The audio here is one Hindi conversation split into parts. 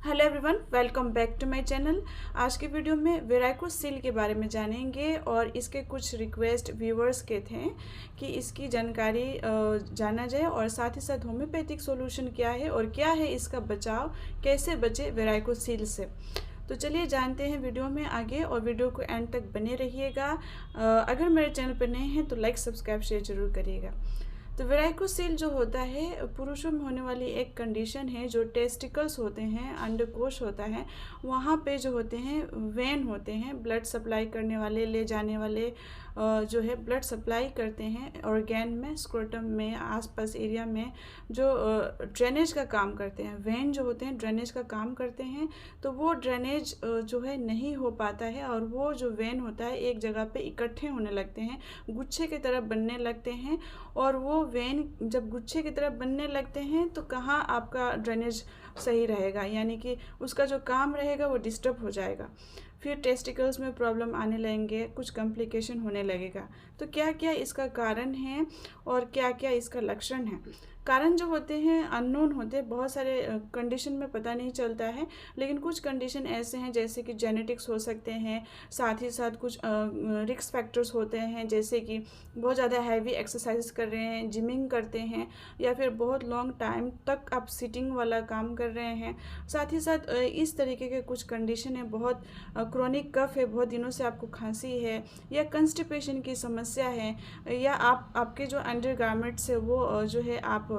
Hello everyone, welcome back to my channel. आज के वीडियो में वेराइकोसील के बारे में जानेंगे और इसके कुछ रिक्वेस्ट व्यूवर्स के थे कि इसकी जानकारी जाना जाए और साथ ही साथ होम्योपैथिक सॉल्यूशन क्या है और क्या है इसका बचाव, कैसे बचे वेराइकोसील से। तो चलिए जानते हैं वीडियो में आगे और वीडियो को एंड तक बने रहिएगा। अगर मेरे चैनल पर नए हैं तो लाइक सब्सक्राइब शेयर जरूर करिएगा। तो वेराइकोसील जो होता है पुरुषों में होने वाली एक कंडीशन है। जो टेस्टिकल्स होते हैं, अंडकोश होता है, वहाँ पे जो होते हैं वेन होते हैं, ब्लड सप्लाई करने वाले, ले जाने वाले, जो है ब्लड सप्लाई करते हैं ऑर्गेन में, स्क्रोटम में, आसपास एरिया में, जो ड्रेनेज का काम करते हैं। वेन जो होते हैं ड्रेनेज का काम करते हैं। तो वो ड्रेनेज जो है नहीं हो पाता है और वो जो वेन होता है एक जगह पे इकट्ठे होने लगते हैं, गुच्छे की तरह बनने लगते हैं। और वो वेन जब गुच्छे की तरफ बनने लगते हैं तो कहाँ आपका ड्रेनेज सही रहेगा, यानी कि उसका जो काम रहेगा वो डिस्टर्ब हो जाएगा। फिर टेस्टिकल्स में प्रॉब्लम आने लगेंगे, कुछ कॉम्प्लिकेशन होने लगेगा। तो क्या क्या इसका कारण है और क्या क्या इसका लक्षण है। कारण जो होते हैं अननोन होते हैं, बहुत सारे कंडीशन में पता नहीं चलता है, लेकिन कुछ कंडीशन ऐसे हैं जैसे कि जेनेटिक्स हो सकते हैं। साथ ही साथ कुछ रिस्क फैक्टर्स होते हैं, जैसे कि बहुत ज़्यादा हैवी एक्सरसाइज कर रहे हैं, जिमिंग करते हैं, या फिर बहुत लॉन्ग टाइम तक आप सिटिंग वाला काम कर रहे हैं। साथ ही साथ इस तरीके के कुछ कंडीशन है, बहुत क्रोनिक कफ है, बहुत दिनों से आपको खांसी है, या कंस्टिपेशन की समस्या है, या आपके जो अंडर गारमेंट्स है वो जो है आप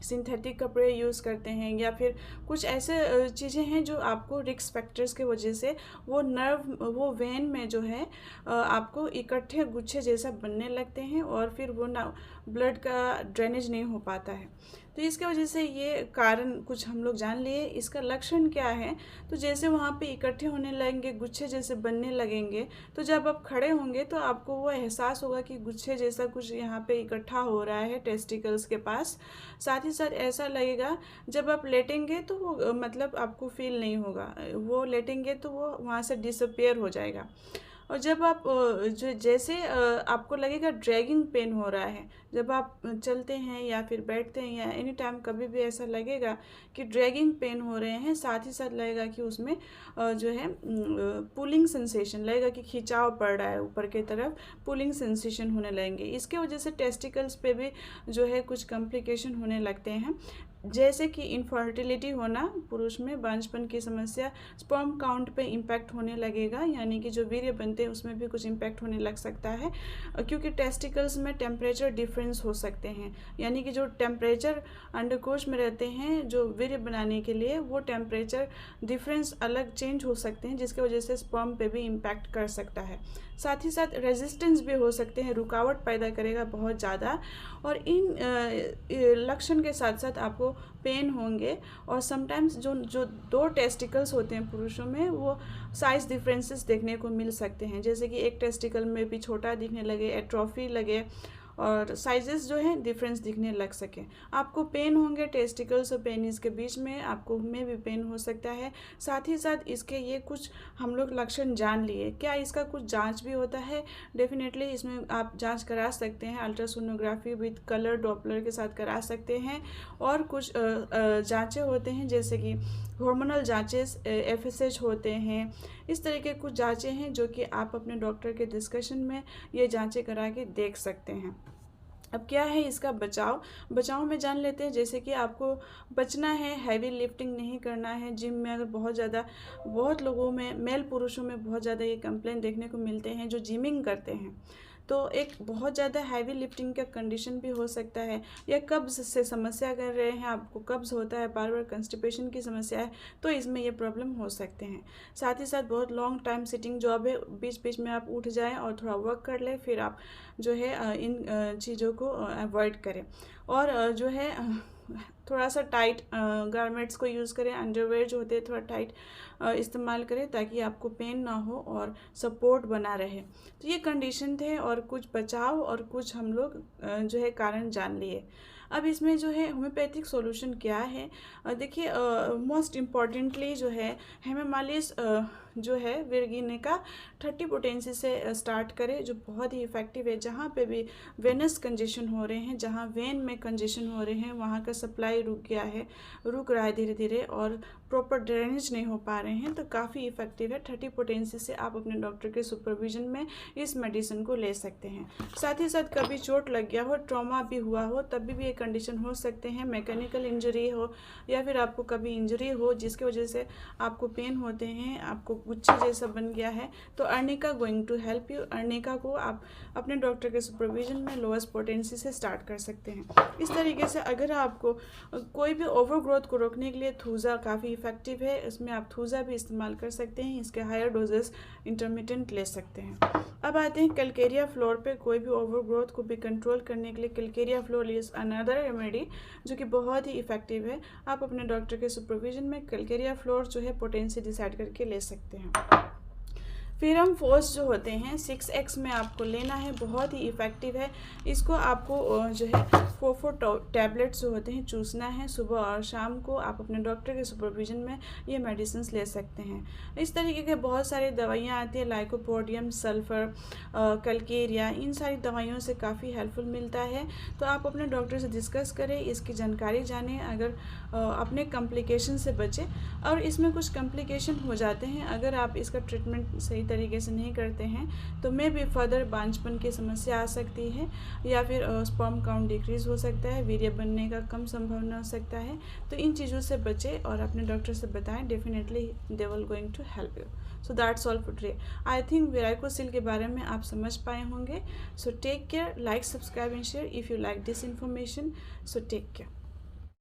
सिंथेटिक कपड़े यूज़ करते हैं, या फिर कुछ ऐसे चीज़ें हैं जो आपको रिस्क फैक्टर्स के वजह से वो वेन में जो है आपको इकट्ठे गुच्छे जैसा बनने लगते हैं और फिर वो ना ब्लड का ड्रेनेज नहीं हो पाता है। तो इसके वजह से ये कारण कुछ हम लोग जान लिए। इसका लक्षण क्या है, तो जैसे वहाँ पे इकट्ठे होने लगेंगे, गुच्छे जैसे बनने लगेंगे, तो जब आप खड़े होंगे तो आपको वो एहसास होगा कि गुच्छे जैसा कुछ यहाँ पे इकट्ठा हो रहा है टेस्टिकल्स के पास। साथ ही साथ ऐसा लगेगा जब आप लेटेंगे तो वो मतलब आपको फील नहीं होगा, वो लेटेंगे तो वो वहाँ से डिसअपियर हो जाएगा। और जब आप जो जैसे आपको लगेगा ड्रैगिंग पेन हो रहा है, जब आप चलते हैं या फिर बैठते हैं या एनी टाइम कभी भी ऐसा लगेगा कि ड्रैगिंग पेन हो रहे हैं। साथ ही साथ लगेगा कि उसमें जो है पुलिंग सेंसेशन लगेगा कि खिंचाव पड़ रहा है ऊपर की तरफ, पुलिंग सेंसेशन होने लगेंगे। इसके वजह से टेस्टिकल्स पे भी जो है कुछ कॉम्प्लिकेशन होने लगते हैं, जैसे कि इनफर्टिलिटी होना, पुरुष में बांझपन की समस्या, स्पर्म काउंट पे इम्पैक्ट होने लगेगा, यानी कि जो वीर्य बनते हैं उसमें भी कुछ इम्पैक्ट होने लग सकता है, क्योंकि टेस्टिकल्स में टेम्परेचर डिफरेंस हो सकते हैं। यानी कि जो टेम्परेचर अंडकोश में रहते हैं जो वीर्य बनाने के लिए, वो टेम्परेचर डिफरेंस अलग चेंज हो सकते हैं, जिसकी वजह से स्पर्म पे भी इम्पैक्ट कर सकता है। साथ ही साथ रेजिस्टेंस भी हो सकते हैं, रुकावट पैदा करेगा बहुत ज़्यादा। और इन लक्षण के साथ साथ आपको पेन होंगे। और समटाइम्स जो दो टेस्टिकल्स होते हैं पुरुषों में, वो साइज़ डिफरेंसेस देखने को मिल सकते हैं, जैसे कि एक टेस्टिकल में भी छोटा दिखने लगे, एट्रोफी लगे, और साइजेस जो है डिफरेंस दिखने लग सके। आपको पेन होंगे टेस्टिकल्स और पेनिस के बीच में, आपको में भी पेन हो सकता है। साथ ही साथ इसके ये कुछ हम लोग लक्षण जान लिए। क्या इसका कुछ जांच भी होता है? डेफिनेटली इसमें आप जांच करा सकते हैं, अल्ट्रासोनोग्राफी विद कलर डॉपलर के साथ करा सकते हैं। और कुछ जांचें होते हैं जैसे कि हार्मोनल जांचेस, FSH होते हैं। इस तरह के कुछ जांचें हैं जो कि आप अपने डॉक्टर के डिस्कशन में ये जांचें करा के देख सकते हैं। अब क्या है इसका बचाव में जान लेते हैं। जैसे कि आपको बचना है, हैवी लिफ्टिंग नहीं करना है। जिम में अगर बहुत लोगों में, मेल पुरुषों में बहुत ज़्यादा ये कंप्लेंट देखने को मिलते हैं जो जिमिंग करते हैं, तो एक बहुत ज़्यादा हैवी लिफ्टिंग का कंडीशन भी हो सकता है। या कब्ज़ से समस्या कर रहे हैं, आपको कब्ज़ होता है, बार बार कंस्टिपेशन की समस्या है, तो इसमें ये प्रॉब्लम हो सकते हैं। साथ ही साथ बहुत लॉन्ग टाइम सिटिंग जॉब है, बीच बीच में आप उठ जाएं और थोड़ा वर्क कर लें, फिर आप जो है इन चीज़ों को अवॉइड करें। और जो है थोड़ा सा टाइट गारमेंट्स को यूज़ करें, अंडरवेयर जो होते हैं थोड़ा टाइट इस्तेमाल करें, ताकि आपको पेन ना हो और सपोर्ट बना रहे। तो ये कंडीशन थे और कुछ बचाव और कुछ हम लोग जो है कारण जान लिए। अब इसमें जो है होम्योपैथिक सॉल्यूशन क्या है, देखिए मोस्ट इम्पॉर्टेंटली जो है हेमामालिस जो है विरगिने का 30 पोटेंसी से स्टार्ट करें, जो बहुत ही इफ़ेक्टिव है। जहाँ पे भी वेनस कंजेशन हो रहे हैं, जहाँ वेन में कंजेशन हो रहे हैं, वहाँ का सप्लाई रुक रहा है धीरे धीरे और प्रॉपर ड्रेनेज नहीं हो पा रहे हैं, तो काफ़ी इफ़ेक्टिव है। 30 पोटेंसी से आप अपने डॉक्टर के सुपरविजन में इस मेडिसिन को ले सकते हैं। साथ ही साथ कभी चोट लग गया हो, ट्रॉमा भी हुआ हो, तभी भी ये कंडीशन हो सकते हैं। मैकेनिकल इंजरी हो या फिर आपको कभी इंजरी हो जिसकी वजह से आपको पेन होते हैं, आपको गुच्छे जैसा बन गया है, तो Arnika going to help you. Arnika को आप अपने डॉक्टर के सुपरविजन में लोएस्ट पोटेंसी से स्टार्ट कर सकते हैं। इस तरीके से अगर आपको कोई भी ओवर ग्रोथ को रोकने के लिए थूजा काफ़ी इफेक्टिव है, इसमें आप थूजा भी इस्तेमाल कर सकते हैं। इसके हायर डोजेस इंटरमिटेंट ले सकते हैं। अब आते हैं कैलकेरिया फ्लोर पे। कोई भी ओवर ग्रोथ को भी कंट्रोल करने के लिए Calcarea floor is another remedy जो कि बहुत ही इफेक्टिव है। आप अपने डॉक्टर के सुपरविजन में कैलकेरिया फ्लोर जो है पोटेंसी डिसाइड करके ले सकते हैं। फिरम फोर्स जो होते हैं 6x में आपको लेना है, बहुत ही इफ़ेक्टिव है। इसको आपको जो है 4 टैबलेट्स जो होते हैं चूसना है सुबह और शाम को। आप अपने डॉक्टर के सुपरविजन में ये मेडिसिन ले सकते हैं। इस तरीके के बहुत सारी दवाइयाँ आती है, लाइकोपोडियम, सल्फ़र, कैलकेरिया, इन सारी दवाइयों से काफ़ी हेल्पफुल मिलता है। तो आप अपने डॉक्टर से डिस्कस करें, इसकी जानकारी जानें, अगर अपने कॉम्प्लिकेशन से बचें। और इसमें कुछ कॉम्प्लिकेशन हो जाते हैं अगर आप इसका ट्रीटमेंट सही तरीके से नहीं करते हैं, तो मे भी फर्दर बांझपन की समस्या आ सकती है या फिर स्पर्म काउंट डिक्रीज हो सकता है, वीर्य बनने का कम संभावना हो सकता है। तो इन चीज़ों से बचें और अपने डॉक्टर से बताएं, definitely they will going to help you. So that's all for today. I think varicocele के बारे में आप समझ पाए होंगे। So take care, like, subscribe and share if you like this information. So take care.